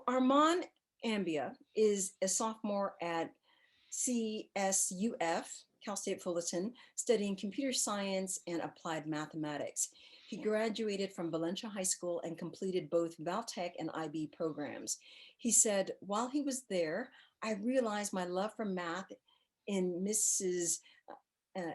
Armand Ambia is a sophomore at CSUF, Cal State Fullerton, studying computer science and applied mathematics. He graduated from Valencia High School and completed both Valtech and IB programs. He said, while he was there, I realized my love for math in Mrs. Uh,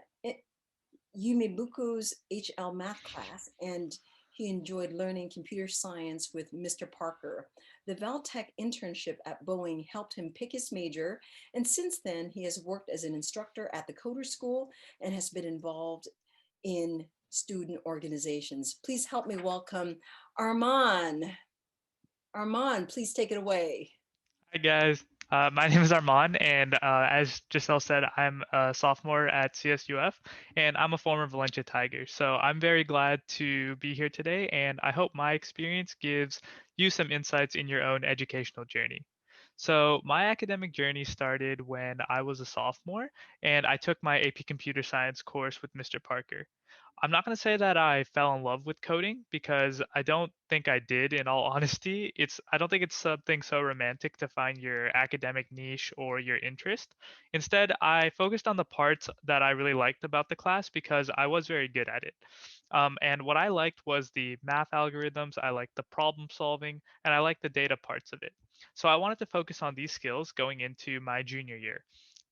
Yumibuku's HL math class, and he enjoyed learning computer science with Mr. Parker. The Valtech internship at Boeing helped him pick his major, and since then he has worked as an instructor at the Coder School and has been involved in student organizations. Please help me welcome Armand. Armand, please take it away. Hi guys, my name is Armand, and as Giselle said, I'm a sophomore at CSUF, and I'm a former Valencia Tiger. So I'm very glad to be here today, and I hope my experience gives you some insights in your own educational journey. So my academic journey started when I was a sophomore, and I took my AP Computer Science course with Mr. Parker. I'm not going to say that I fell in love with coding because I don't think I did in all honesty. I don't think it's something so romantic to find your academic niche or your interest. Instead, I focused on the parts that I really liked about the class because I was very good at it. And what I liked was the math algorithms, I liked the problem solving, and I liked the data parts of it. So I wanted to focus on these skills going into my junior year.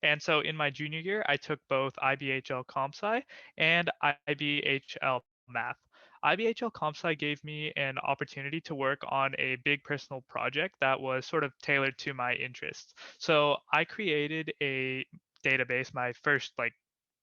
And so in my junior year, I took both IBHL Comp Sci and IBHL Math. IBHL Comp Sci gave me an opportunity to work on a big personal project that was sort of tailored to my interests. So I created a database, my first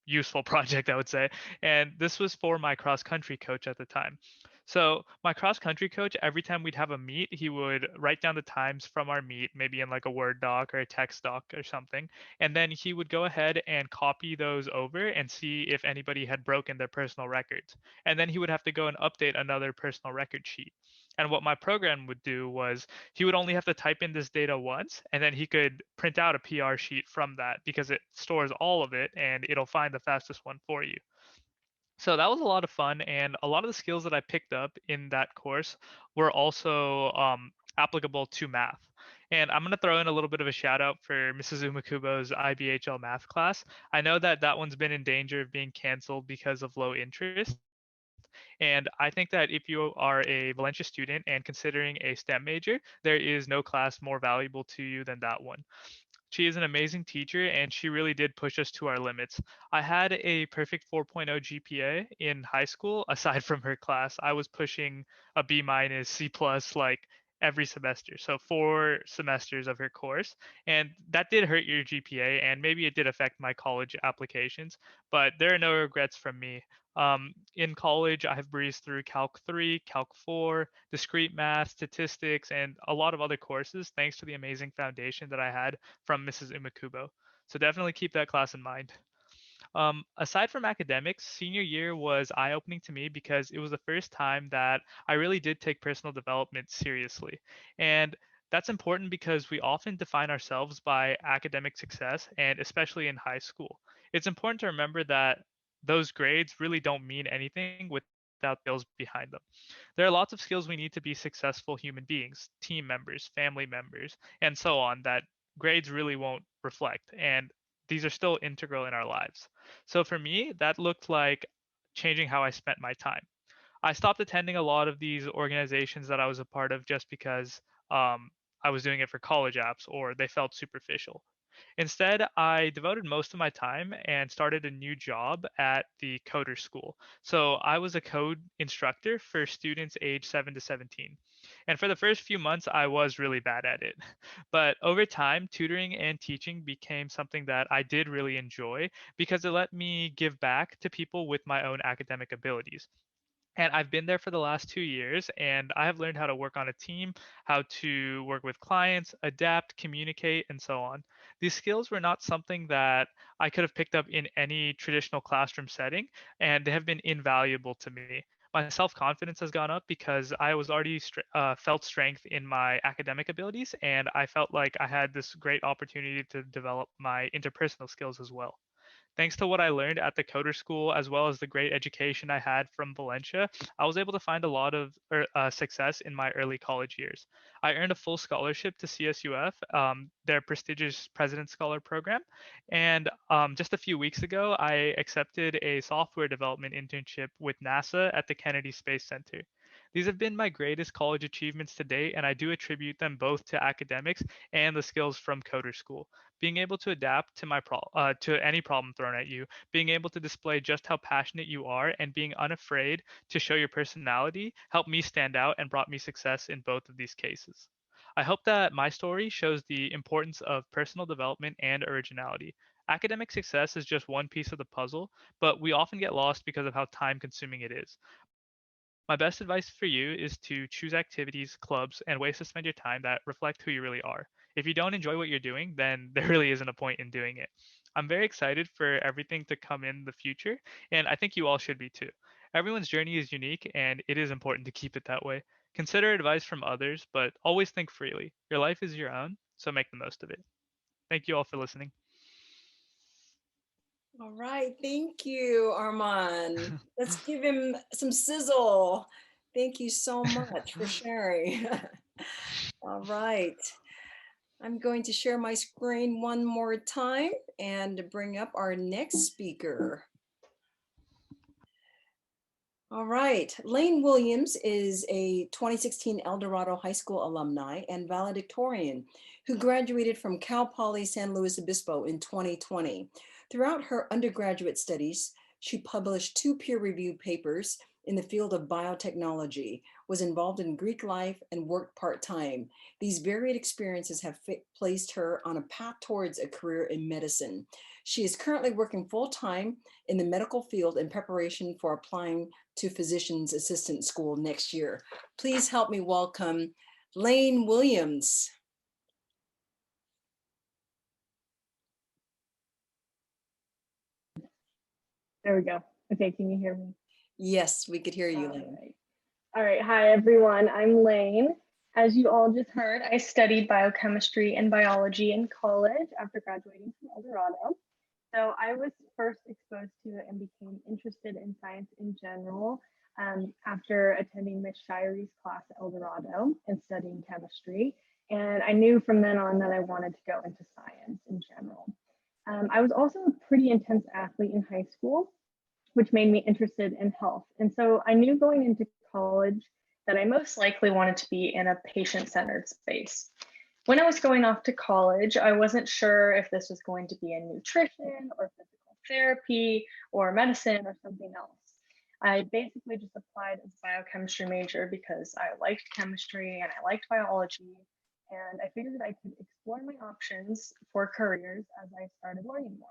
useful project, I would say. And this was for my cross country coach at the time. So, my cross country coach, every time we'd have a meet, he would write down the times from our meet, maybe in like a Word doc or a text doc or something. And then he would go ahead and copy those over and see if anybody had broken their personal records. And then he would have to go and update another personal record sheet. And what my program would do was he would only have to type in this data once, and then he could print out a PR sheet from that because it stores all of it and it'll find the fastest one for you. So that was a lot of fun, and a lot of the skills that I picked up in that course were also applicable to math. And I'm going to throw in a little bit of a shout out for Mrs. Umakubo's IBHL math class. I know that that one's been in danger of being canceled because of low interest. And I think that if you are a Valencia student and considering a STEM major, there is no class more valuable to you than that one. She is an amazing teacher and she really did push us to our limits. I had a perfect 4.0 GPA in high school aside from her class. I was pushing a B minus, C plus like every semester. So 4 semesters of her course. And that did hurt your GPA and maybe it did affect my college applications, but there are no regrets from me. In college, I have breezed through Calc 3, Calc 4, discrete math, statistics, and a lot of other courses thanks to the amazing foundation that I had from Mrs. Umakubo. So definitely keep that class in mind. Aside from academics, senior year was eye opening to me because it was the first time that I really did take personal development seriously. And that's important because we often define ourselves by academic success, and especially in high school. It's important to remember that those grades really don't mean anything without the skills behind them. There are lots of skills we need to be successful human beings, team members, family members, and so on that grades really won't reflect. And these are still integral in our lives. So for me, that looked like changing how I spent my time. I stopped attending a lot of these organizations that I was a part of just because I was doing it for college apps or they felt superficial. Instead, I devoted most of my time and started a new job at the coder school. So I was a code instructor for students age 7 to 17. And for the first few months, I was really bad at it. But over time, tutoring and teaching became something that I did really enjoy because it let me give back to people with my own academic abilities. And I've been there for the last 2 years, and I have learned how to work on a team, how to work with clients, adapt, communicate, and so on. These skills were not something that I could have picked up in any traditional classroom setting, and they have been invaluable to me. My self confidence has gone up because I was already felt strength in my academic abilities, and I felt like I had this great opportunity to develop my interpersonal skills as well. Thanks to what I learned at the coder school, as well as the great education I had from Valencia, I was able to find a lot of success in my early college years. I earned a full scholarship to CSUF, their prestigious President Scholar program. And just a few weeks ago, I accepted a software development internship with NASA at the Kennedy Space Center. These have been my greatest college achievements to date, and I do attribute them both to academics and the skills from coder school. Being able to adapt to to any problem thrown at you, being able to display just how passionate you are, and being unafraid to show your personality helped me stand out and brought me success in both of these cases. I hope that my story shows the importance of personal development and originality. Academic success is just one piece of the puzzle, but we often get lost because of how time consuming it is. My best advice for you is to choose activities, clubs, and ways to spend your time that reflect who you really are. If you don't enjoy what you're doing, then there really isn't a point in doing it. I'm very excited for everything to come in the future, and I think you all should be too. Everyone's journey is unique, and it is important to keep it that way. Consider advice from others, but always think freely. Your life is your own, so make the most of it. Thank you all for listening. All right, thank you, Armand. Let's give him some sizzle. Thank you so much for sharing. All right, I'm going to share my screen one more time and bring up our next speaker. All right, Lane Williams is a 2016 El Dorado High School alumni and valedictorian who graduated from Cal Poly San Luis Obispo in 2020. Throughout her undergraduate studies, she published 2 peer-reviewed papers in the field of biotechnology, was involved in Greek life, and worked part-time. These varied experiences have placed her on a path towards a career in medicine. She is currently working full-time in the medical field in preparation for applying to physician's assistant school next year. Please help me welcome Lane Williams. There we go. Okay, can you hear me? Yes, we could hear you, Lane. All right. Hi, everyone. I'm Lane. As you all just heard, I studied biochemistry and biology in college after graduating from El Dorado. So I was first exposed to it and became interested in science in general after attending Miss Shire's class at El Dorado and studying chemistry. And I knew from then on that I wanted to go into science in general. I was also a pretty intense athlete in high school, which made me interested in health. And so I knew going into college that I most likely wanted to be in a patient-centered space. When I was going off to college, I wasn't sure if this was going to be in nutrition or physical therapy or medicine or something else. I basically just applied as a biochemistry major because I liked chemistry and I liked biology. And I figured I could explore my options for careers as I started learning more.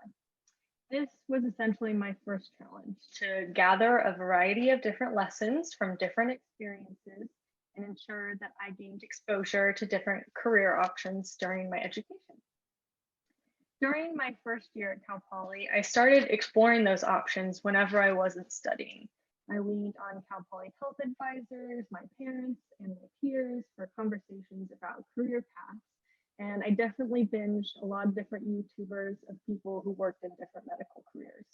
This was essentially my first challenge, to gather a variety of different lessons from different experiences and ensure that I gained exposure to different career options during my education. During my first year at Cal Poly, I started exploring those options whenever I wasn't studying. I leaned on Cal Poly health advisors, my parents, and my peers for conversations about career paths. And I definitely binged a lot of different YouTubers of people who worked in different medical careers.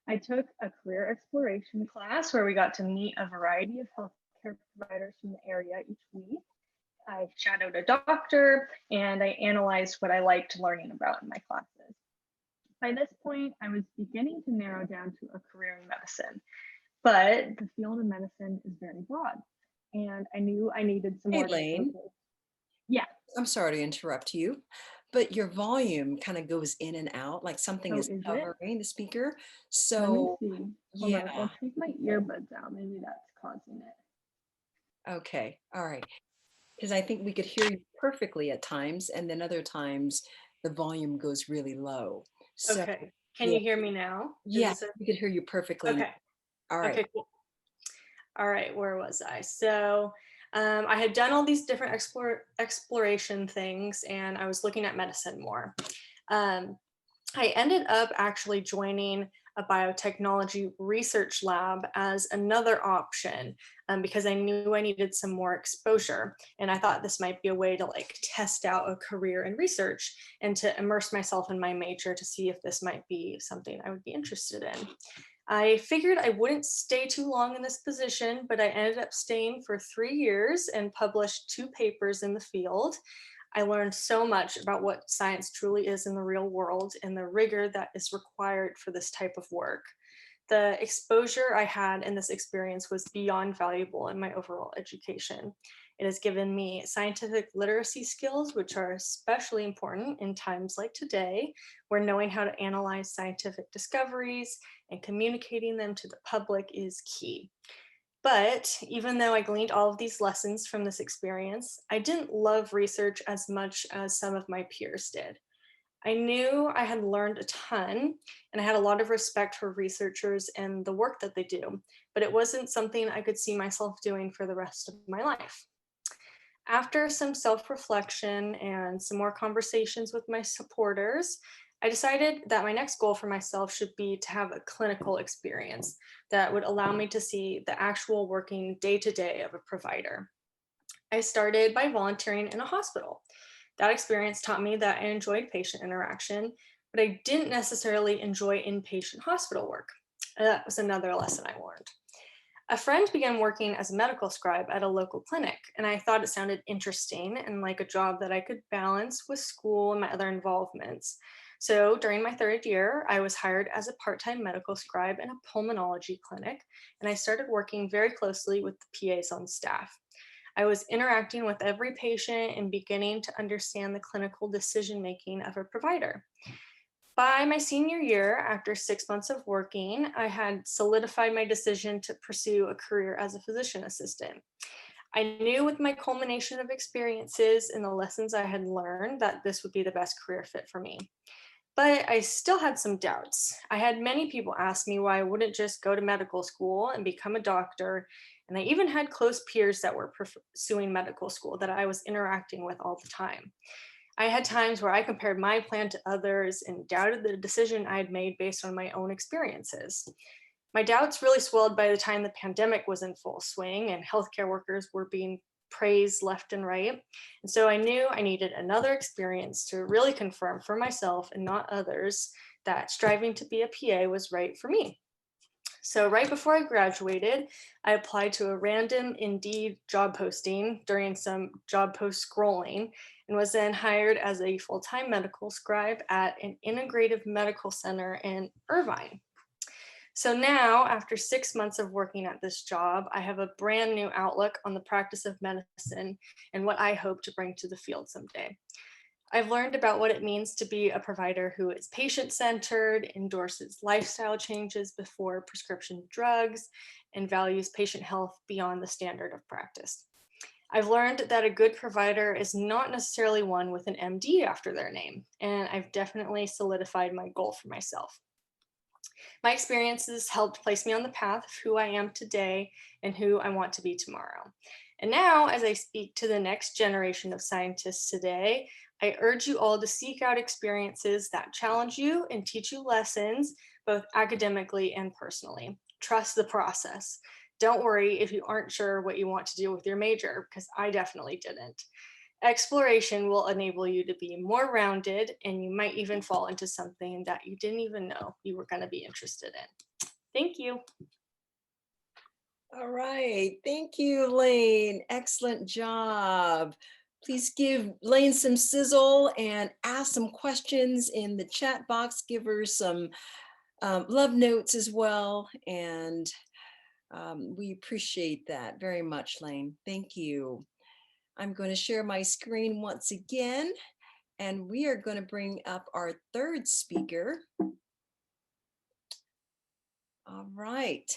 I took a career exploration class where we got to meet a variety of healthcare providers from the area each week. I shadowed a doctor and I analyzed what I liked learning about in my classes. By this point, I was beginning to narrow down to a career in medicine, but the field of medicine is very broad. And I knew I needed some more. Hey, Lane. Yeah. I'm sorry to interrupt you, but your volume kind of goes in and out, like something is covering the speaker. So let me see. Hold on. I'll take my earbuds out. Maybe that's causing it. Okay. All right. Because I think we could hear you perfectly at times, and then other times the volume goes really low. So, okay. Can you hear me now? Yes, we could hear you perfectly. Okay. All right. Okay, cool. All right, where was I? So I had done all these different exploration things, and I was looking at medicine more. I ended up actually joining a biotechnology research lab as another option because I knew I needed some more exposure. And I thought this might be a way to like test out a career in research and to immerse myself in my major to see if this might be something I would be interested in. I figured I wouldn't stay too long in this position, but I ended up staying for 3 years and published 2 papers in the field. I learned so much about what science truly is in the real world and the rigor that is required for this type of work. The exposure I had in this experience was beyond valuable in my overall education. It has given me scientific literacy skills, which are especially important in times like today, where knowing how to analyze scientific discoveries and communicating them to the public is key. But even though I gleaned all of these lessons from this experience, I didn't love research as much as some of my peers did. I knew I had learned a ton and I had a lot of respect for researchers and the work that they do, but it wasn't something I could see myself doing for the rest of my life. After some self reflection and some more conversations with my supporters, I decided that my next goal for myself should be to have a clinical experience that would allow me to see the actual working day to day of a provider. I started by volunteering in a hospital. That experience taught me that I enjoyed patient interaction, but I didn't necessarily enjoy inpatient hospital work. That was another lesson I learned. A friend began working as a medical scribe at a local clinic, and I thought it sounded interesting and like a job that I could balance with school and my other involvements. So during my 3rd year, I was hired as a part-time medical scribe in a pulmonology clinic, and I started working very closely with the PAs on staff. I was interacting with every patient and beginning to understand the clinical decision making of a provider. By my senior year, after 6 months of working, I had solidified my decision to pursue a career as a physician assistant. I knew with my culmination of experiences and the lessons I had learned that this would be the best career fit for me. But I still had some doubts. I had many people ask me why I wouldn't just go to medical school and become a doctor. And I even had close peers that were pursuing medical school that I was interacting with all the time. I had times where I compared my plan to others and doubted the decision I had made based on my own experiences. My doubts really swelled by the time the pandemic was in full swing and healthcare workers were being praised left and right. And so I knew I needed another experience to really confirm for myself and not others that striving to be a PA was right for me. So right before I graduated, I applied to a random Indeed job posting during some job post scrolling and was then hired as a full-time medical scribe at an integrative medical center in Irvine. So now, after 6 months of working at this job, I have a brand new outlook on the practice of medicine and what I hope to bring to the field someday. I've learned about what it means to be a provider who is patient-centered, endorses lifestyle changes before prescription drugs, and values patient health beyond the standard of practice. I've learned that a good provider is not necessarily one with an MD after their name, and I've definitely solidified my goal for myself. My experiences helped place me on the path of who I am today and who I want to be tomorrow. And now, as I speak to the next generation of scientists today, I urge you all to seek out experiences that challenge you and teach you lessons, both academically and personally. Trust the process. Don't worry if you aren't sure what you want to do with your major, because I definitely didn't. Exploration will enable you to be more rounded, and you might even fall into something that you didn't even know you were going to be interested in. Thank you. All right. Thank you, Lane. Excellent job. Please give Lane some sizzle and ask some questions in the chat box. Give her some love notes as well. And we appreciate that very much, Lane. Thank you. I'm going to share my screen once again, and we are going to bring up our third speaker. All right,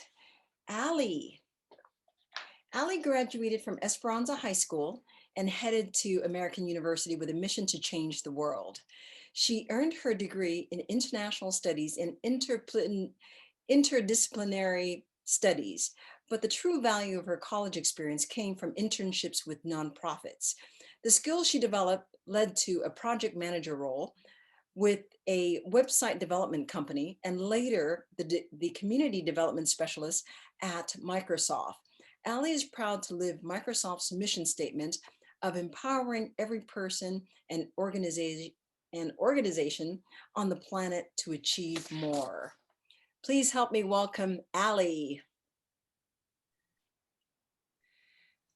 Allie. Allie graduated from Esperanza High School and headed to American University with a mission to change the world. She earned her degree in international studies and interdisciplinary studies, but the true value of her college experience came from internships with nonprofits. The skills she developed led to a project manager role, with a website development company and later the community development specialist at Microsoft. Ali is proud to live Microsoft's mission statement of empowering every person and organization on the planet to achieve more. Please help me welcome Ali.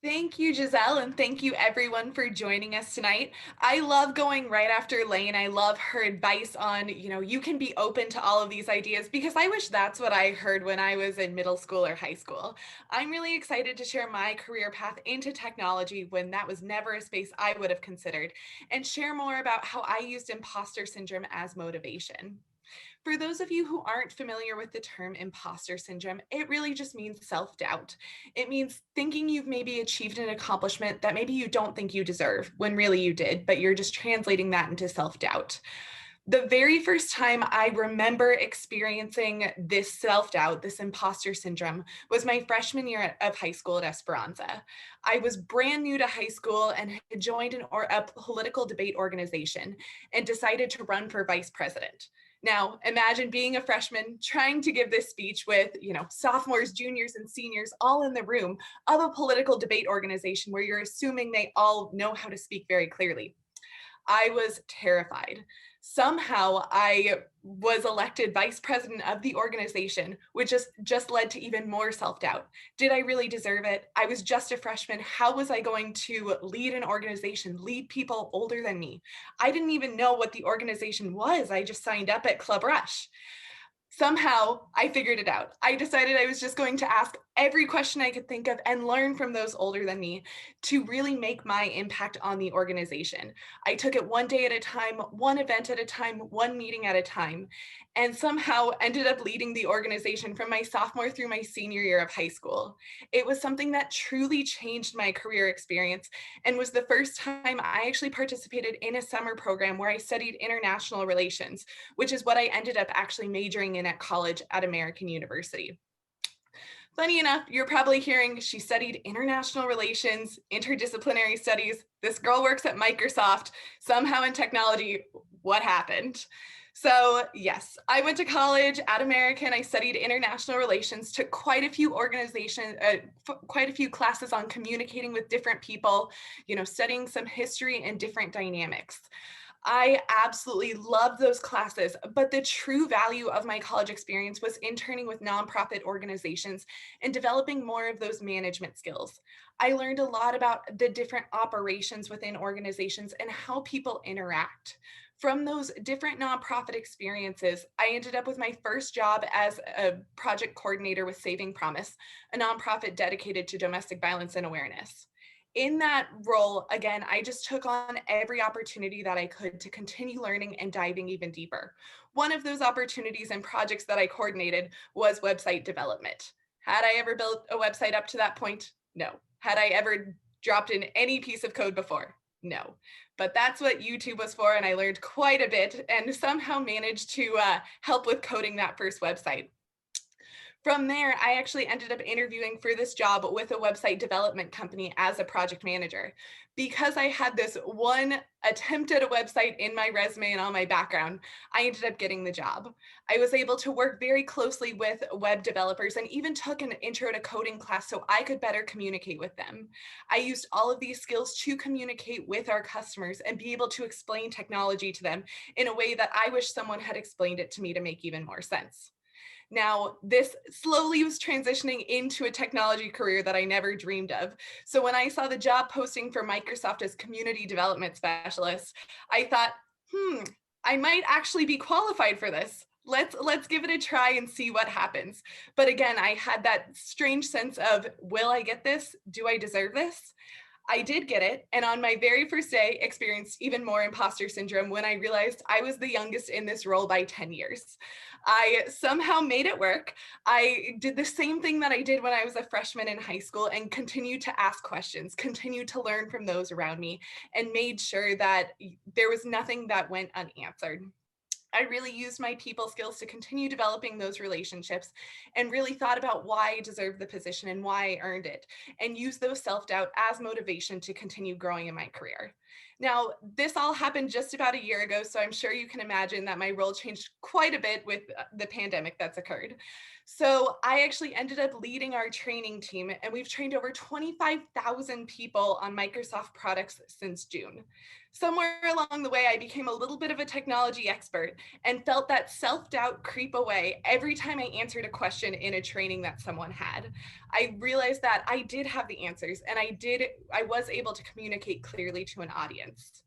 Thank you, Giselle, and thank you everyone for joining us tonight. I love going right after Lane. I love her advice on, you can be open to all of these ideas, because I wish that's what I heard when I was in middle school or high school. I'm really excited to share my career path into technology when that was never a space I would have considered, and share more about how I used imposter syndrome as motivation. For those of you who aren't familiar with the term imposter syndrome, it really just means self-doubt. It means thinking you've maybe achieved an accomplishment that maybe you don't think you deserve when really you did, but you're just translating that into self-doubt. The very first time I remember experiencing this self-doubt, this imposter syndrome, was my freshman year of high school at Esperanza. I was brand new to high school and had joined a political debate organization and decided to run for vice president. Now, imagine being a freshman trying to give this speech with, sophomores, juniors, and seniors all in the room of a political debate organization where you're assuming they all know how to speak very clearly. I was terrified. Somehow I was elected vice president of the organization, which just led to even more self-doubt. Did I really deserve it? I was just a freshman. How was I going to lead an organization, lead people older than me? I didn't even know what the organization was. I just signed up at Club Rush. Somehow I figured it out. I decided I was just going to ask every question I could think of and learn from those older than me to really make my impact on the organization. I took it one day at a time, one event at a time, one meeting at a time, and somehow ended up leading the organization from my sophomore through my senior year of high school. It was something that truly changed my career experience and was the first time I actually participated in a summer program where I studied international relations, which is what I ended up actually majoring in at college at American University. Funny enough, you're probably hearing she studied international relations, interdisciplinary studies. This girl works at Microsoft, somehow in technology. What happened? So yes, I went to college at American. I studied international relations, took quite a few quite a few classes on communicating with different people, studying some history and different dynamics. I absolutely loved those classes, but the true value of my college experience was interning with nonprofit organizations and developing more of those management skills. I learned a lot about the different operations within organizations and how people interact. From those different nonprofit experiences, I ended up with my first job as a project coordinator with Saving Promise, a nonprofit dedicated to domestic violence and awareness. In that role, again, I just took on every opportunity that I could to continue learning and diving even deeper. One of those opportunities and projects that I coordinated was website development. Had I ever built a website up to that point? No. Had I ever dropped in any piece of code before? No. But that's what YouTube was for, and I learned quite a bit and somehow managed to help with coding that first website. From there, I actually ended up interviewing for this job with a website development company as a project manager. Because I had this one attempt at a website in my resume and on my background, I ended up getting the job. I was able to work very closely with web developers and even took an intro to coding class so I could better communicate with them. I used all of these skills to communicate with our customers and be able to explain technology to them in a way that I wish someone had explained it to me to make even more sense. Now, this slowly was transitioning into a technology career that I never dreamed of. So when I saw the job posting for Microsoft as community development specialist, I thought, I might actually be qualified for this. Let's give it a try and see what happens. But again, I had that strange sense of, will I get this? Do I deserve this? I did get it, and on my very first day, experienced even more imposter syndrome when I realized I was the youngest in this role by 10 years. I somehow made it work. I did the same thing that I did when I was a freshman in high school and continued to ask questions, continued to learn from those around me, and made sure that there was nothing that went unanswered. I really used my people skills to continue developing those relationships and really thought about why I deserved the position and why I earned it, and used those self-doubt as motivation to continue growing in my career. Now, this all happened just about a year ago, so I'm sure you can imagine that my role changed quite a bit with the pandemic that's occurred. So I actually ended up leading our training team, and we've trained over 25,000 people on Microsoft products since June. Somewhere along the way, I became a little bit of a technology expert and felt that self-doubt creep away every time I answered a question in a training that someone had. I realized that I did have the answers, and I was able to communicate clearly to an audience.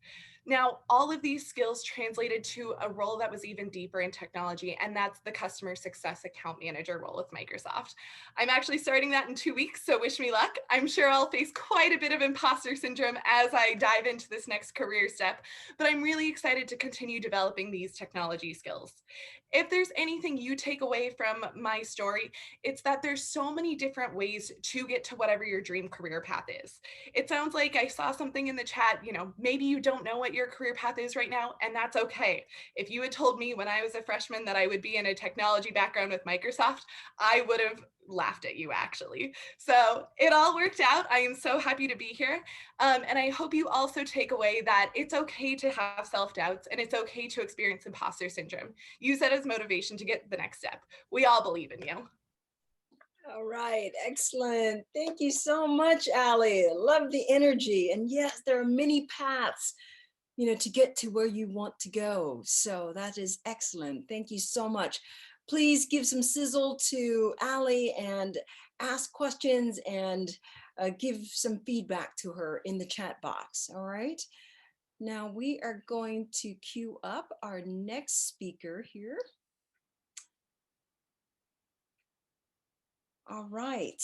Now, all of these skills translated to a role that was even deeper in technology, and that's the customer success account manager role with Microsoft. I'm actually starting that in 2 weeks, so wish me luck. I'm sure I'll face quite a bit of imposter syndrome as I dive into this next career step, but I'm really excited to continue developing these technology skills. If there's anything you take away from my story, it's that there's so many different ways to get to whatever your dream career path is. It sounds like I saw something in the chat, maybe you don't know what your career path is right now, and that's okay. If you had told me when I was a freshman that I would be in a technology background with Microsoft, I would have laughed at you actually. So it all worked out. I am so happy to be here. And I hope you also take away that it's okay to have self-doubts and it's okay to experience imposter syndrome. Use that as motivation to get the next step. We all believe in you. All right, excellent. Thank you so much, Allie. Love the energy. And yes, there are many paths, to get to where you want to go. So that is excellent. Thank you so much. Please give some sizzle to Allie and ask questions and give some feedback to her in the chat box. All right. Now we are going to queue up our next speaker here. All right.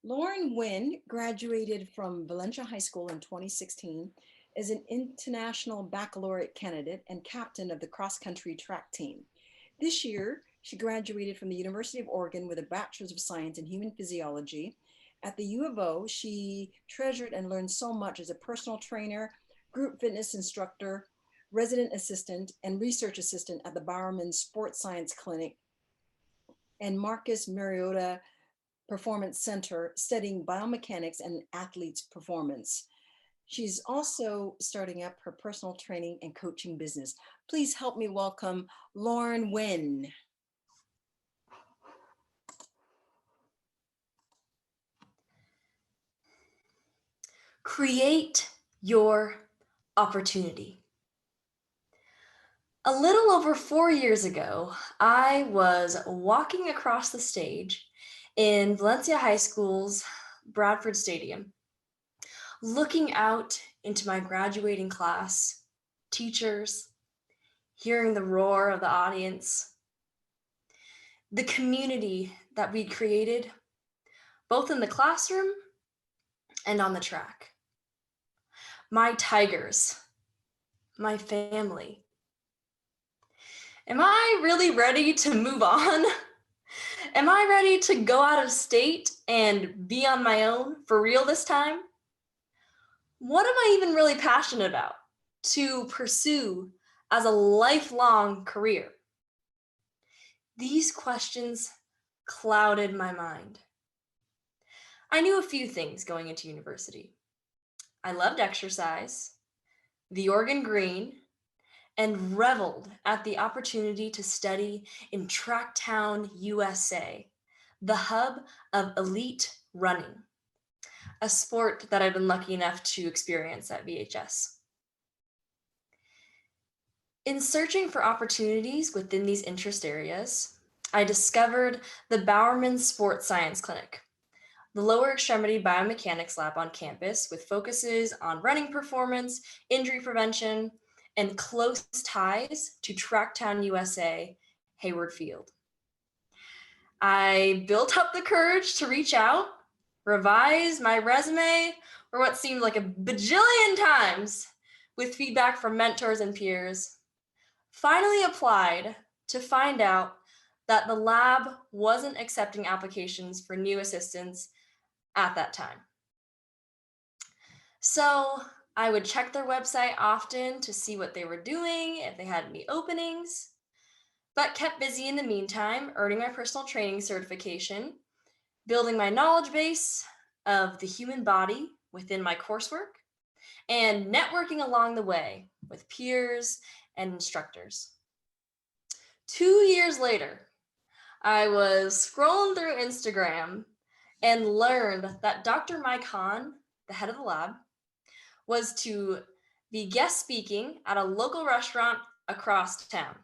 Lauren Nguyen graduated from Valencia High School in 2016 as an international baccalaureate candidate and captain of the cross-country track team. This year, she graduated from the University of Oregon with a Bachelor's of Science in Human Physiology. At the U of O, she treasured and learned so much as a personal trainer, group fitness instructor, resident assistant, and research assistant at the Bowerman Sports Science Clinic and Marcus Mariota Performance Center, studying biomechanics and athletes' performance. She's also starting up her personal training and coaching business. Please help me welcome Lauren Nguyen. Create your opportunity. A little over 4 years ago, I was walking across the stage in Valencia High School's Bradford Stadium, looking out into my graduating class, teachers, hearing the roar of the audience, the community that we created, both in the classroom and on the track. My Tigers, my family. Am I really ready to move on? Am I ready to go out of state and be on my own for real this time? What am I even really passionate about to pursue as a lifelong career? These questions clouded my mind. I knew a few things going into university. I loved exercise, the Oregon Green, and reveled at the opportunity to study in Tracktown, USA, the hub of elite running, a sport that I've been lucky enough to experience at VHS. In searching for opportunities within these interest areas, I discovered the Bowerman Sports Science Clinic, the lower extremity biomechanics lab on campus with focuses on running performance, injury prevention, and close ties to Tracktown, USA, Hayward Field. I built up the courage to reach out, revise my resume for what seemed like a bajillion times with feedback from mentors and peers, finally applied to find out that the lab wasn't accepting applications for new assistants at that time. So I would check their website often to see what they were doing, if they had any openings, but kept busy in the meantime, earning my personal training certification, building my knowledge base of the human body within my coursework, and networking along the way with peers and instructors. 2 years later, I was scrolling through Instagram and learned that Dr. Mike Hahn, the head of the lab, was to be guest speaking at a local restaurant across town.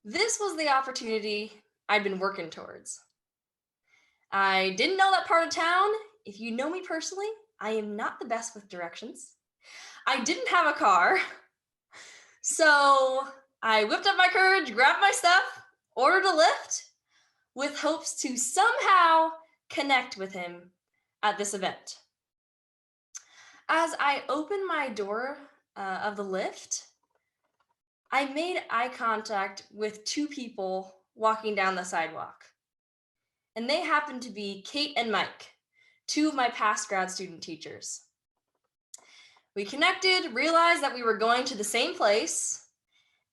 This was the opportunity I'd been working towards. I didn't know that part of town. If you know me personally, I am not the best with directions. I didn't have a car. So I whipped up my courage, grabbed my stuff, ordered a Lyft with hopes to somehow connect with him at this event. As I opened my door of the Lyft, I made eye contact with 2 people walking down the sidewalk. And they happened to be Kate and Mike, 2 of my past grad student teachers. We connected, realized that we were going to the same place,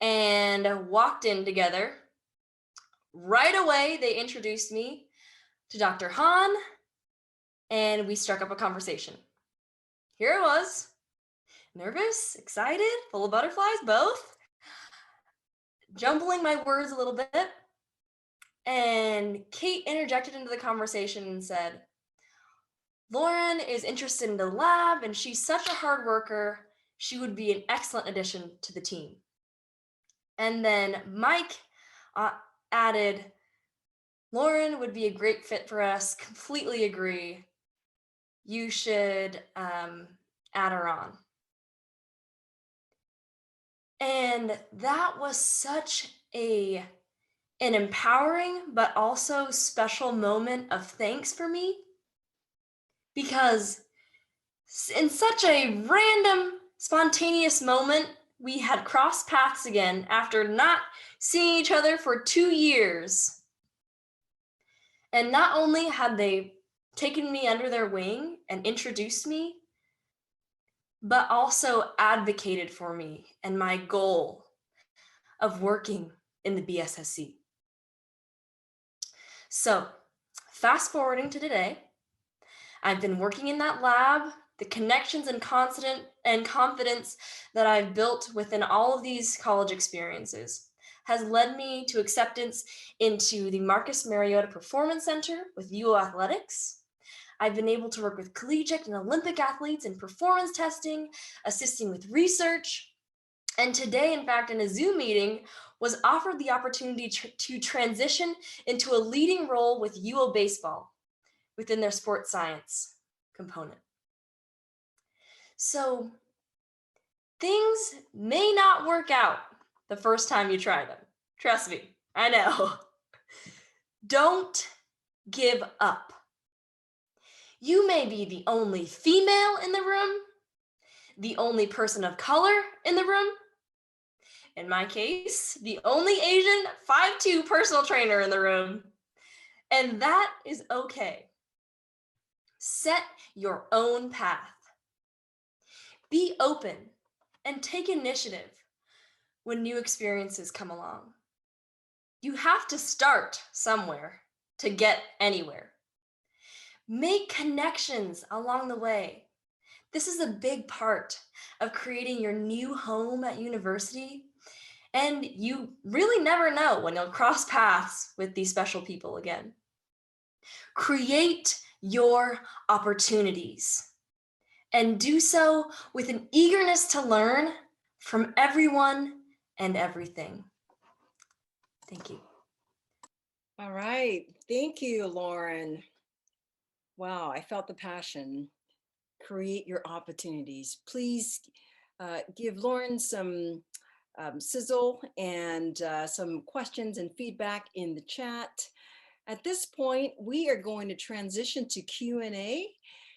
and walked in together. Right away, they introduced me to Dr. Hahn, and we struck up a conversation. Here I was, nervous, excited, full of butterflies, both, jumbling my words a little bit. And Kate interjected into the conversation and said, Lauren is interested in the lab and she's such a hard worker. She would be an excellent addition to the team. And then Mike added, Lauren would be a great fit for us. Completely agree. You should add her on. And that was such an empowering but also special moment of thanks for me, because in such a random, spontaneous moment, we had crossed paths again after not seeing each other for 2 years. And not only had they taken me under their wing and introduced me, but also advocated for me and my goal of working in the BSSC. So, fast forwarding to today, I've been working in that lab. The connections and confidence that I've built within all of these college experiences has led me to acceptance into the Marcus Mariota Performance Center with UO Athletics. I've been able to work with collegiate and Olympic athletes in performance testing, assisting with research. And today, in fact, in a Zoom meeting, was offered the opportunity to transition into a leading role with UO Baseball within their sports science component. So things may not work out the first time you try them. Trust me, I know. Don't give up. You may be the only female in the room, the only person of color in the room. In my case, the only Asian 5'2" personal trainer in the room. And that is okay. Set your own path. Be open and take initiative when new experiences come along. You have to start somewhere to get anywhere. Make connections along the way. This is a big part of creating your new home at university, and you really never know when you'll cross paths with these special people again. Create your opportunities and do so with an eagerness to learn from everyone and everything. Thank you. All right. Thank you, Lauren. Wow, I felt the passion. Create your opportunities. Please give Lauren some sizzle and some questions and feedback in the chat. At this point, we are going to transition to Q&A,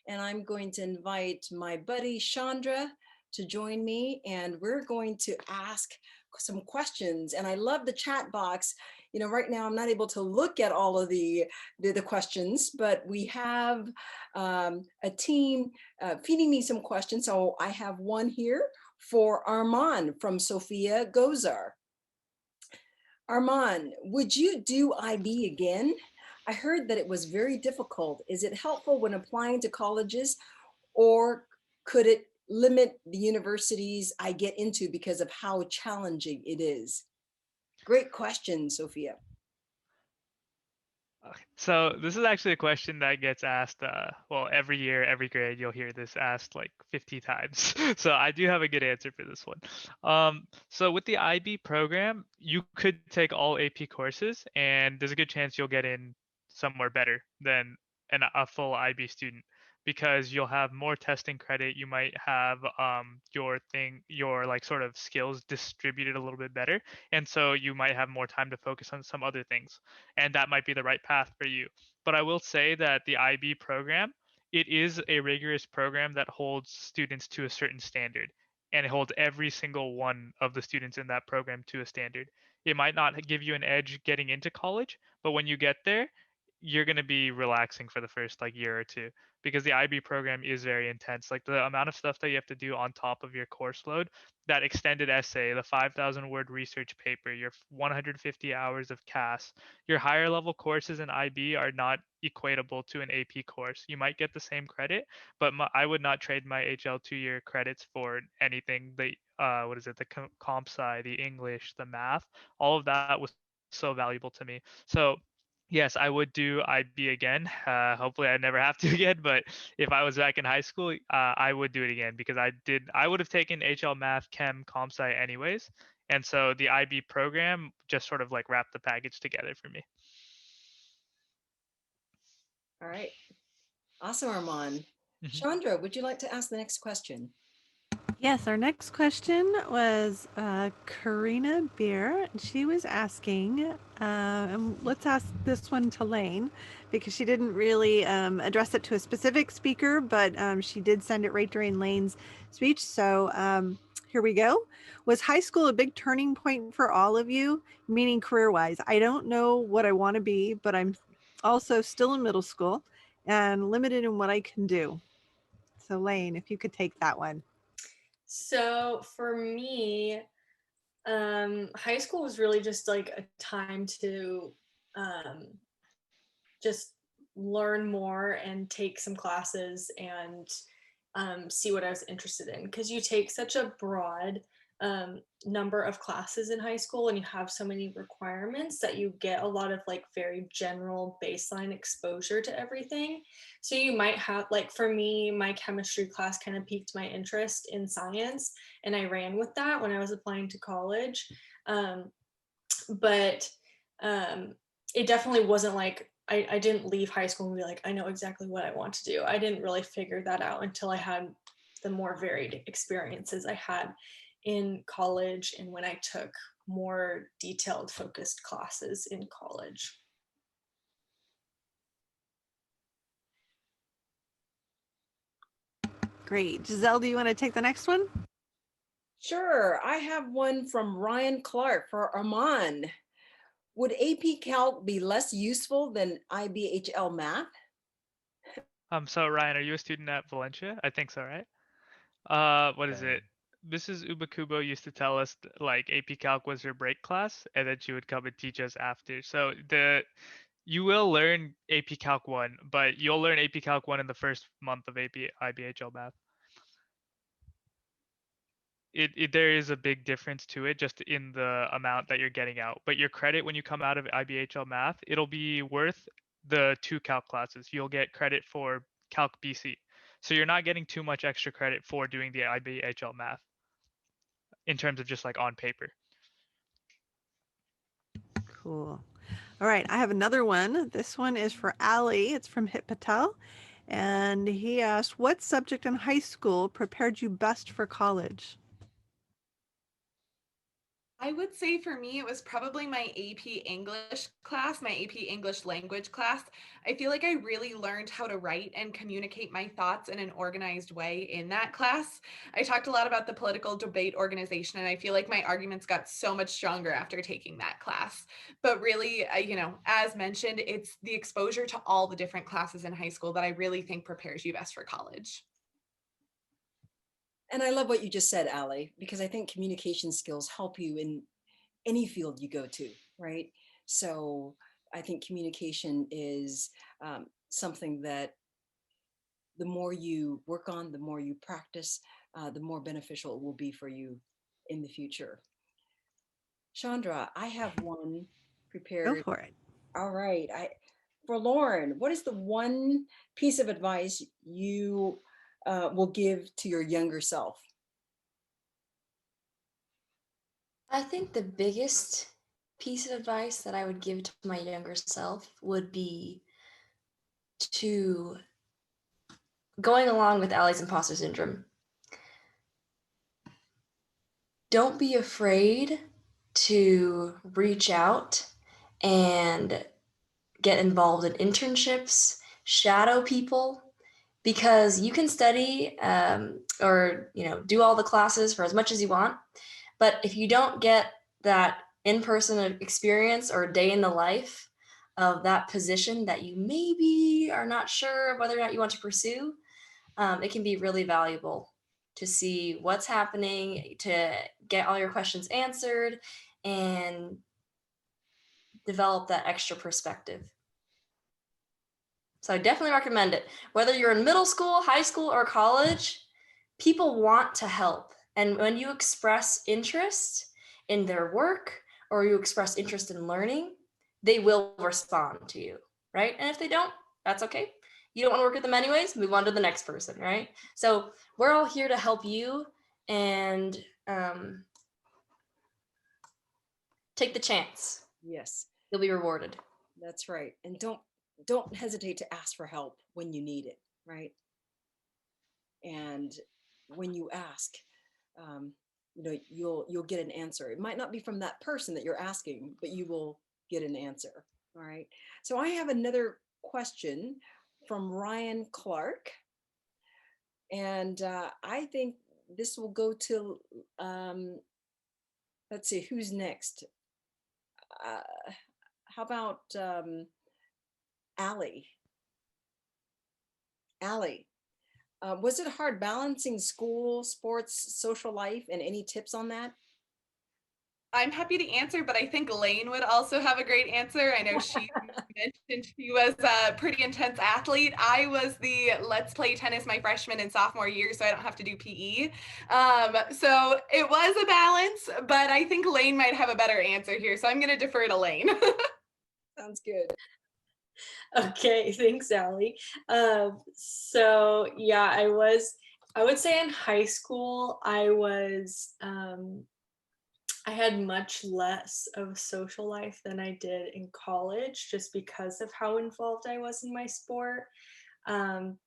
and I'm going to invite my buddy Chandra to join me, and we're going to ask some questions. And I love the chat box. You know, right now I'm not able to look at all of the questions, but we have a team feeding me some questions. So I have one here for Armand from Sophia Gozar. Armand, would you do IB again? I heard that it was very difficult. Is it helpful when applying to colleges or Could it limit the universities I get into because of how challenging it is? Great question, Sophia. Okay. So this is actually a question that gets asked, well, every year, every grade, you'll hear this asked like 50 times. So I do have a good answer for this one. So with the IB program, you could take all AP courses, and there's a good chance you'll get in somewhere better than a full IB student because you'll have more testing credit. You might have your like sort of skills distributed a little bit better, and so you might have more time to focus on some other things, and that might be the right path for you. But I will say that the IB program, it is a rigorous program that holds students to a certain standard, and it holds every single one of the students in that program to a standard. It might not give you an edge getting into college, but when you get there, you're going to be relaxing for the first like year or two because the IB program is very intense. Like the amount of stuff that you have to do on top of your course load, that extended essay, the 5,000 word research paper, your 150 hours of CAS, your higher level courses in IB are not equatable to an AP course. You might get the same credit, but I would not trade my HL 2 year credits for anything. The what is it? The comp sci, the English, the math, all of that was so valuable to me. So yes, I would do IB again. Hopefully, I never have to again. But if I was back in high school, I would do it again because I would have taken HL Math, Chem, Comp Sci anyways, and so the IB program just sort of like wrapped the package together for me. All right. Awesome, Armand. Mhm. Chandra, would you like to ask the next question? Yes, our next question was Karina Beer. She was asking, and let's ask this one to Lane because she didn't really address it to a specific speaker, but she did send it right during Lane's speech. So here we go. Was high school a big turning point for all of you, meaning career wise? I don't know what I want to be, but I'm also still in middle school and limited in what I can do. So, Lane, if you could take that one. So for me, high school was really just like a time to just learn more and take some classes and see what I was interested in. Because you take such a broad number of classes in high school and you have so many requirements that you get a lot of like very general baseline exposure to everything. So you might have, like for me, my chemistry class kind of piqued my interest in science and I ran with that when I was applying to college. But it definitely wasn't like I didn't leave high school and be like, I know exactly what I want to do. I didn't really figure that out until I had the more varied experiences I had in college and when I took more detailed focused classes in college. Great. Giselle, do you want to take the next one? Sure. I have one from Ryan Clark for Armand. Would AP Calc be less useful than IBHL math? So Ryan, are you a student at Valencia? I think so, right? What is it? Mrs. Ubakubo used to tell us like AP Calc was her break class, and then she would come and teach us after. So you will learn AP Calc 1, but you'll learn AP Calc 1 in the first month of AP IBHL math. There is a big difference to it just in the amount that you're getting out. But your credit when you come out of IBHL math, it'll be worth the 2 calc classes. You'll get credit for Calc BC. So you're not getting too much extra credit for doing the IBHL math in terms of just like on paper. Cool. All right, I have another one. This one is for Ali. It's from Hit Patel. And he asked, what subject in high school prepared you best for college? I would say for me, it was probably my AP English class, my AP English language class. I feel like I really learned how to write and communicate my thoughts in an organized way in that class. I talked a lot about the political debate organization, and I feel like my arguments got so much stronger after taking that class. But really, as mentioned, it's the exposure to all the different classes in high school that I really think prepares you best for college. And I love what you just said, Ali, because I think communication skills help you in any field you go to, right? So I think communication is something that the more you work on, the more you practice, the more beneficial it will be for you in the future. Chandra, I have one Go prepared. for it. All right. For Lauren, what is the one piece of advice you will give to your younger self? I think the biggest piece of advice that I would give to my younger self would be to going along with Allie's imposter syndrome. Don't be afraid to reach out and get involved in internships, shadow people, because you can study or do all the classes for as much as you want, but if you don't get that in-person experience or day in the life of that position that you maybe are not sure whether or not you want to pursue, it can be really valuable to see what's happening, to get all your questions answered, and develop that extra perspective. So I definitely recommend it. Whether you're in middle school, high school, or college, people want to help. And when you express interest in their work or you express interest in learning, they will respond to you, right? And if they don't, that's okay. You don't want to work with them anyways, move on to the next person, right? So we're all here to help you, and take the chance. Yes, You'll be rewarded. that's right. And don't hesitate to ask for help when you need it, right? And when you ask, you'll get an answer. It might not be from that person that you're asking, but you will get an answer. All right. So I have another question from Ryan Clark, and I think this will go to let's see who's next. How about Allie? Allie, was it hard balancing school, sports, social life, and any tips on that? I'm happy to answer, but I think Lane would also have a great answer. I know she mentioned she was a pretty intense athlete. I was the let's play tennis my freshman and sophomore year, so I don't have to do PE. So it was a balance, but I think Lane might have a better answer here. So I'm going to defer to Lane. Sounds good. Okay, thanks, Allie. So yeah, I would say in high school, I had much less of social life than I did in college, just because of how involved I was in my sport. Um,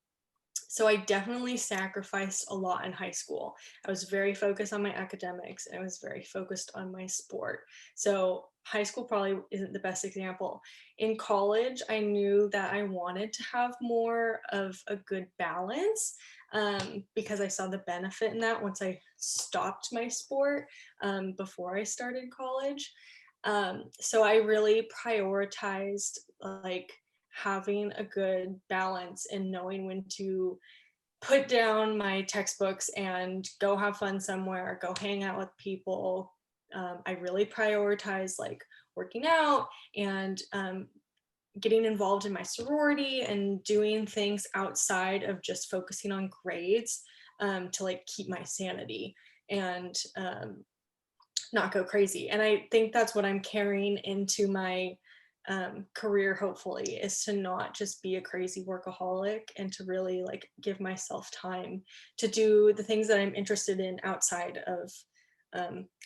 so I definitely sacrificed a lot in high school. I was very focused on my academics and I was very focused on my sport. So high school probably isn't the best example. In college, I knew that I wanted to have more of a good balance, because I saw the benefit in that once I stopped my sport, before I started college. So I really prioritized like having a good balance and knowing when to put down my textbooks and go have fun somewhere, go hang out with people. I really prioritize like working out and getting involved in my sorority and doing things outside of just focusing on grades, to like keep my sanity and not go crazy. And I think that's what I'm carrying into my career, hopefully, is to not just be a crazy workaholic and to really like give myself time to do the things that I'm interested in outside of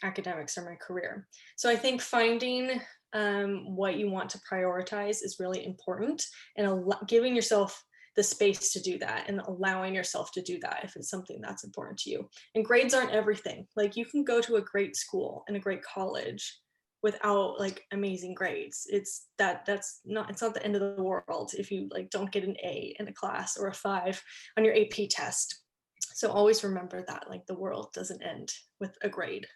academics or my career. So I think finding what you want to prioritize is really important, and giving yourself the space to do that and allowing yourself to do that if it's something that's important to you. And grades aren't everything. Like you can go to a great school and a great college without like amazing grades. It's not the end of the world if you like don't get an A in a class or a 5 on your AP test. So always remember that like the world doesn't end with a grade.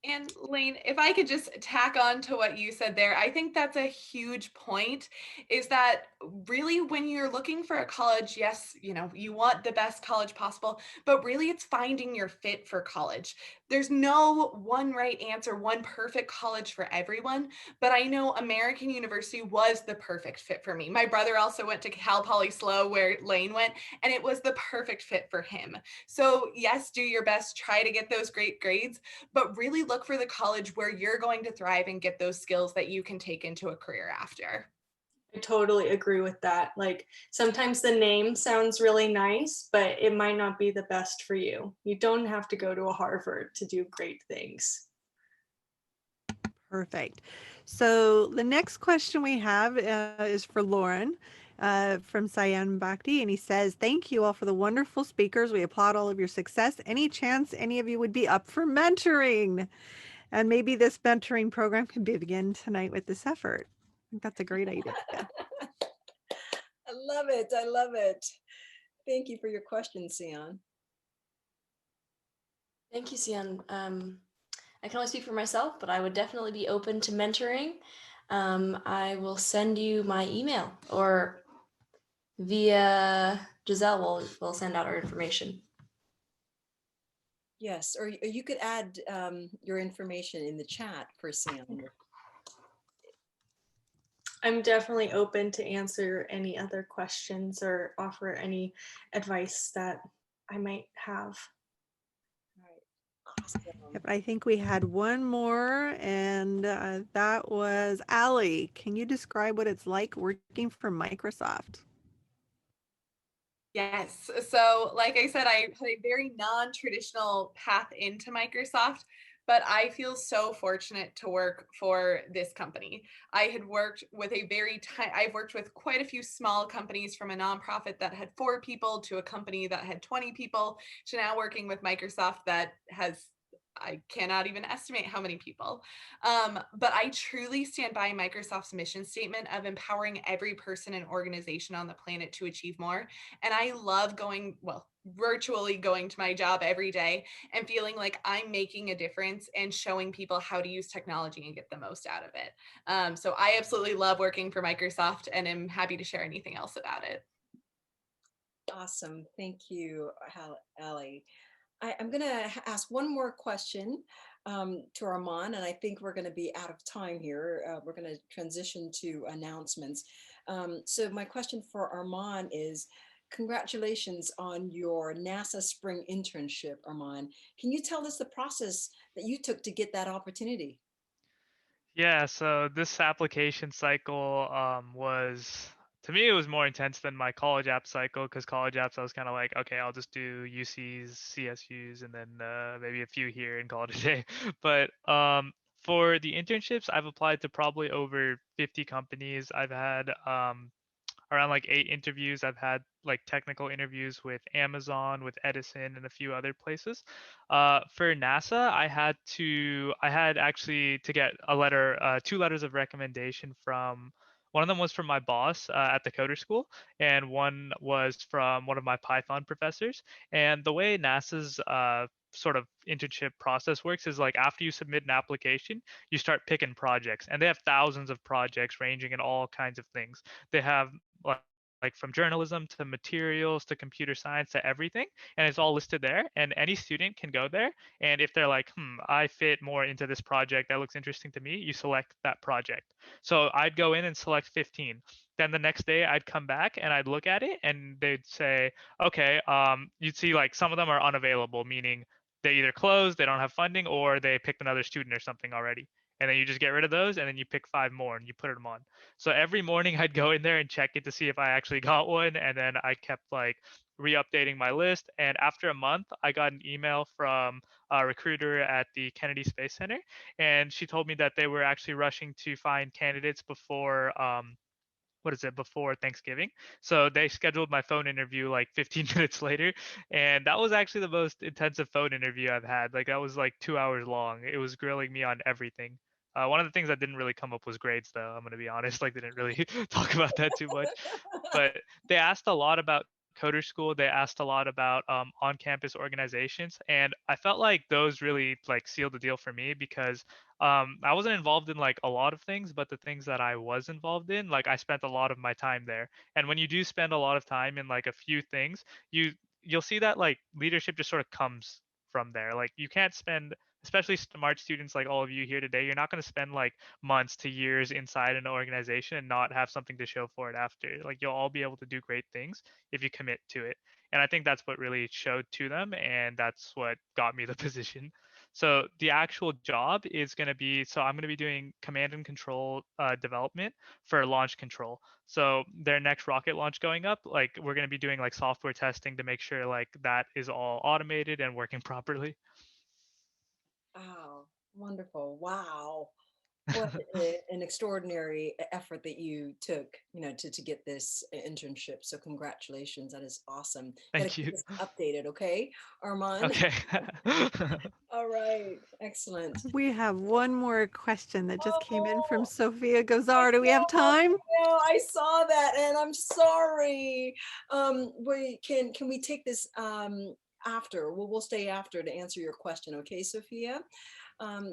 And Lane, if I could just tack on to what you said there, I think that's a huge point, is that really when you're looking for a college, yes, you want the best college possible, but really it's finding your fit for college. there's no one right answer, one perfect college for everyone, but I know American University was the perfect fit for me. My brother also went to Cal Poly SLO where Lane went, and it was the perfect fit for him. So yes, do your best, try to get those great grades, but really look for the college where you're going to thrive and get those skills that you can take into a career after. I totally agree with that. Like sometimes the name sounds really nice, but it might not be the best for you. You don't have to go to a Harvard to do great things. Perfect. So the next question we have is for Lauren from Sayan Bhakti, and he says, "Thank you all for the wonderful speakers. We applaud all of your success. Any chance any of you would be up for mentoring? And maybe this mentoring program can begin tonight with this effort." I think that's a great idea. I love it. I love it. Thank you for your question, Sion. Thank you, Sian. I can only speak for myself, but I would definitely be open to mentoring. I will send you my email, or via Giselle, we'll send out our information. Yes, or you could add your information in the chat for Sion. I'm definitely open to answer any other questions or offer any advice that I might have. All right. Awesome. Yep, I think we had one more, and that was Allie. Can you describe what it's like working for Microsoft? Yes. So, like I said, I had a very non-traditional path into Microsoft, but I feel so fortunate to work for this company. I had worked with I've worked with quite a few small companies, from a nonprofit that had 4 people to a company that had 20 people to now working with Microsoft that has, I cannot even estimate how many people. But I truly stand by Microsoft's mission statement of empowering every person and organization on the planet to achieve more. And I love virtually going to my job every day and feeling like I'm making a difference and showing people how to use technology and get the most out of it. So I absolutely love working for Microsoft and am happy to share anything else about it. Awesome. Thank you, Allie. I'm going to ask one more question to Armand, and I think we're going to be out of time here. We're going to transition to announcements. So my question for Armand is, congratulations on your NASA spring internship, Armand. Can you tell us the process that you took to get that opportunity? Yeah, so this application cycle was, to me, it was more intense than my college app cycle, because college apps I was kind of like, okay, I'll just do UCs, CSUs, and then maybe a few here and call it a day. But for the internships, I've applied to probably over 50 companies. I've had around like 8 interviews. I've had like technical interviews with Amazon, with Edison, and a few other places. For NASA, I had actually to get a letter, 2 letters of recommendation from. One of them was from my boss at the coder school, and one was from one of my Python professors. And the way NASA's sort of internship process works is like after you submit an application, you start picking projects, and they have thousands of projects ranging in all kinds of things. They have like like from journalism to materials to computer science to everything, and it's all listed there, and any student can go there, and if they're like, I fit more into this project that looks interesting to me, you select that project. So I'd go in and select 15. Then the next day I'd come back and I'd look at it, and they'd say, okay, you'd see like some of them are unavailable, meaning they either closed, they don't have funding, or they picked another student or something already. And then you just get rid of those, and then you pick 5 more and you put them on. So every morning I'd go in there and check it to see if I actually got one, and then I kept like re-updating my list. And after a month, I got an email from a recruiter at the Kennedy Space Center, and she told me that they were actually rushing to find candidates before before Thanksgiving. So they scheduled my phone interview like 15 minutes later, and that was actually the most intensive phone interview I've had. Like that was like 2 hours long. It was grilling me on everything. One of the things that didn't really come up was grades, though. I'm gonna be honest. Like they didn't really talk about that too much. But they asked a lot about coder school. They asked a lot about on-campus organizations, and I felt like those really like sealed the deal for me, because I wasn't involved in like a lot of things, but the things that I was involved in, like I spent a lot of my time there. And when you do spend a lot of time in like a few things, you'll see that like leadership just sort of comes from there. Like you can't spend, especially smart students like all of you here today, you're not going to spend like months to years inside an organization and not have something to show for it after. Like you'll all be able to do great things if you commit to it. And I think that's what really showed to them, and that's what got me the position. So the actual job is going to be, so I'm going to be doing command and control development for launch control. So their next rocket launch going up, like we're going to be doing like software testing to make sure like that is all automated and working properly. Oh, wonderful. Wow. What an extraordinary effort that you took, to get this internship. So congratulations. That is awesome. Got to Thank keep you. us updated, okay, Armand? Okay. All right. Excellent. We have one more question that just came in from Oh, Sophia I Gozar. Do we have know, time? I saw that, and I'm sorry. Can we take this after? We'll stay after to answer your question, okay, Sophia?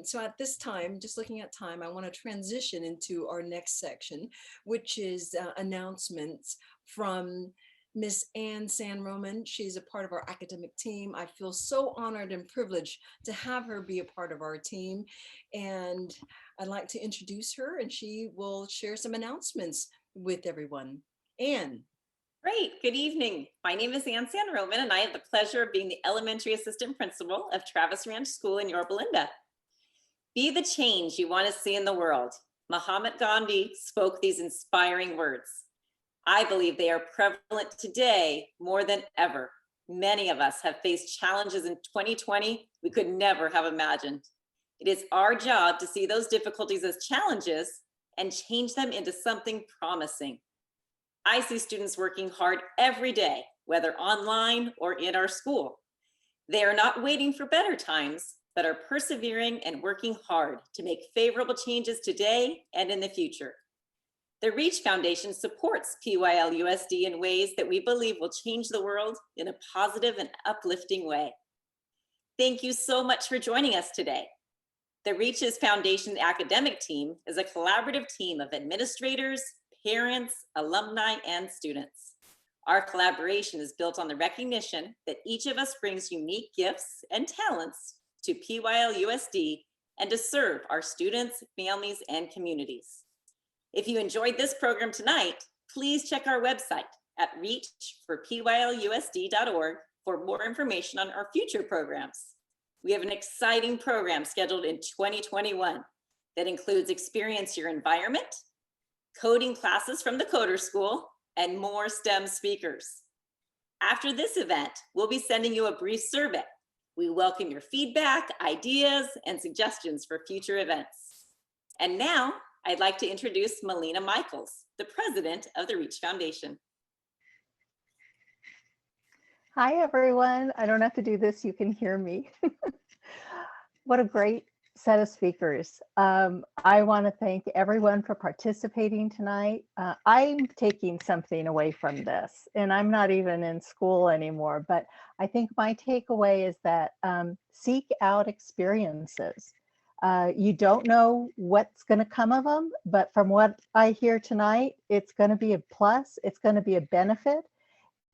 So at this time, just looking at time, I want to transition into our next section, which is announcements from Miss Ann San Roman. She's a part of our academic team. I feel so honored and privileged to have her be a part of our team. And I'd like to introduce her, and she will share some announcements with everyone. Ann. Great. Good evening. My name is Ann San Roman, and I have the pleasure of being the elementary assistant principal of Travis Ranch School in Yorba. Be the change you want to see in the world. Mahatma Gandhi spoke these inspiring words. I believe they are prevalent today more than ever. Many of us have faced challenges in 2020 we could never have imagined. It is our job to see those difficulties as challenges and change them into something promising. I see students working hard every day, whether online or in our school. They are not waiting for better times, but are persevering and working hard to make favorable changes today and in the future. The Reach Foundation supports PYL-USD in ways that we believe will change the world in a positive and uplifting way. Thank you so much for joining us today. The Reach's Foundation academic team is a collaborative team of administrators, parents, alumni, and students. Our collaboration is built on the recognition that each of us brings unique gifts and talents to PYL-USD and to serve our students, families, and communities. If you enjoyed this program tonight, please check our website at reachforpylusd.org for more information on our future programs. We have an exciting program scheduled in 2021 that includes Experience Your Environment, coding classes from the Coder School, and more STEM speakers. After this event, we'll be sending you a brief survey. We welcome your feedback, ideas, and suggestions for future events. And now, I'd like to introduce Molina Michaels, the president of the Reach Foundation. Hi, everyone. I don't have to do this. You can hear me. What a great set of speakers. I want to thank everyone for participating tonight. I'm taking something away from this, and I'm not even in school anymore, but I think my takeaway is that seek out experiences. You don't know what's going to come of them, but from what I hear tonight, it's going to be a plus, it's going to be a benefit,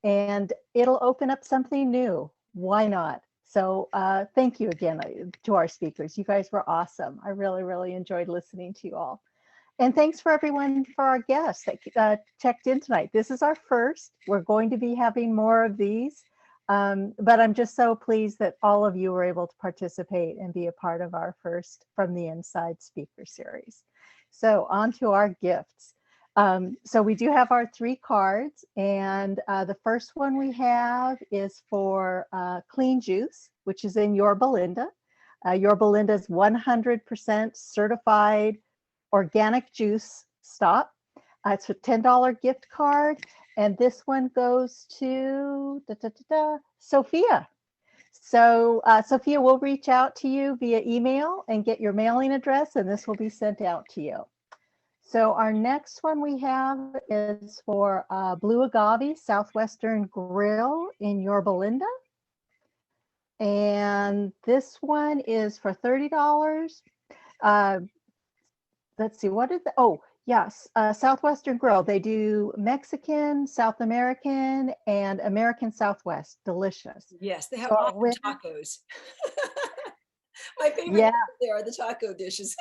and it'll open up something new. Why not? So thank you again to our speakers. You guys were awesome. I really, really enjoyed listening to you all. And thanks for everyone, for our guests that checked in tonight. This is our first. We're going to be having more of these. But I'm just so pleased that all of you were able to participate and be a part of our first From the Inside speaker series. So on to our gifts. So we do have our 3 cards, and the first one we have is for Clean Juice, which is in Yorba. Yorba is 100% certified organic juice stop. It's a $10 gift card. And this one goes to Sophia. So Sophia will reach out to you via email and get your mailing address, and this will be sent out to you. So our next one we have is for Blue Agave Southwestern Grill in Yorba. And this one is for $30. Let's see, what is the, oh, Yes, Southwestern Grill. They do Mexican, South American, and American Southwest. Delicious. Yes, they have So our awesome winner, tacos. My favorite yeah, there are the taco dishes.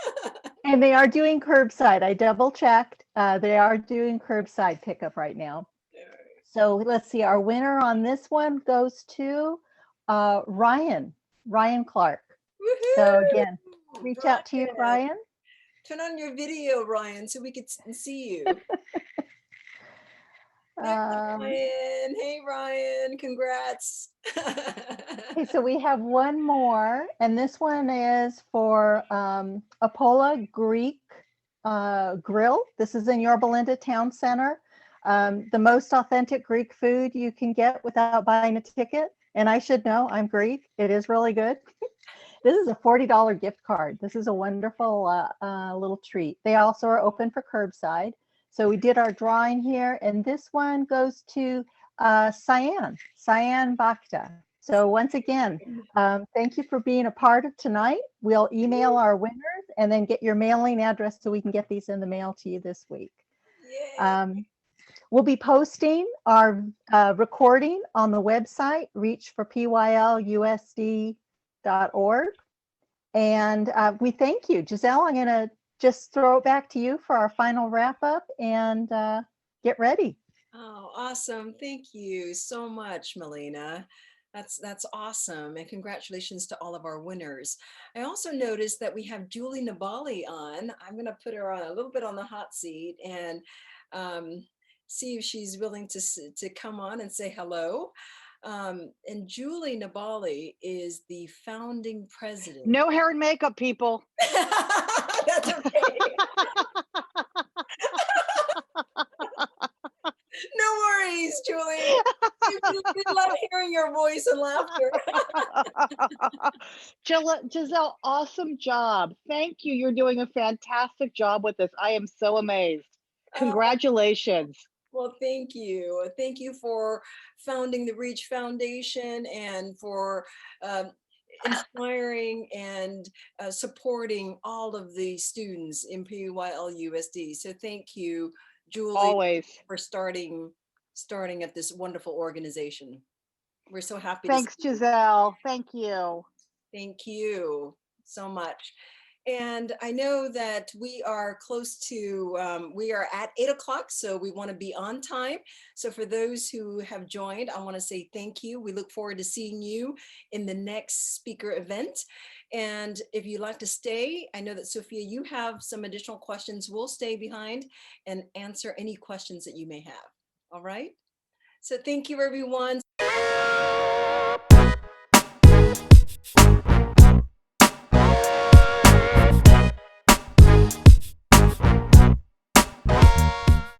and they are doing curbside. I double checked. They are doing curbside pickup right now. So let's see. Our winner on this one goes to Ryan Clark. So again, Woohoo! reach out to you, Ryan. Ryan. Turn on your video, Ryan, so we could see you. There's Um, Ryan. Hey, Ryan. Congrats. Okay, so we have one more, and this one is for Apola Greek Grill. This is in Yorba Town Center. The most authentic Greek food you can get without buying a ticket. And I should know, I'm Greek. It is really good. This is a $40 gift card. This is a wonderful little treat. They also are open for curbside. So we did our drawing here, and this one goes to Cyan Bakhta. So once again, thank you for being a part of tonight. We'll email our winners and then get your mailing address so we can get these in the mail to you this week. We'll be posting our recording on the website, reachforpylusd.org. And we thank you. Giselle, I'm going to just throw it back to you for our final wrap up and get ready. Oh, awesome. Thank you so much, Molina. That's awesome. And congratulations to all of our winners. I also noticed that we have Julie Nabali on. I'm going to put her on a little bit on the hot seat and see if she's willing to come on and say hello. And Julie Nabali is the founding president. No hair and makeup, people. That's okay. No worries, Julie. We love hearing your voice and laughter. Giselle, awesome job. Thank you. You're doing a fantastic job with this. I am so amazed. Congratulations. Well, thank you. Thank you for founding the Reach Foundation and for inspiring and supporting all of the students in PYLUSD. So thank you, Julie, Always. for starting at this wonderful organization. We're so happy. Thanks, Giselle. Thank you. Thank you so much. And I know that we are close to, we are at 8 o'clock, so we want to be on time. So for those who have joined, I want to say thank you. We look forward to seeing you in the next speaker event. And if you'd like to stay, I know that Sophia, you have some additional questions. We'll stay behind and answer any questions that you may have. All right. So thank you, everyone.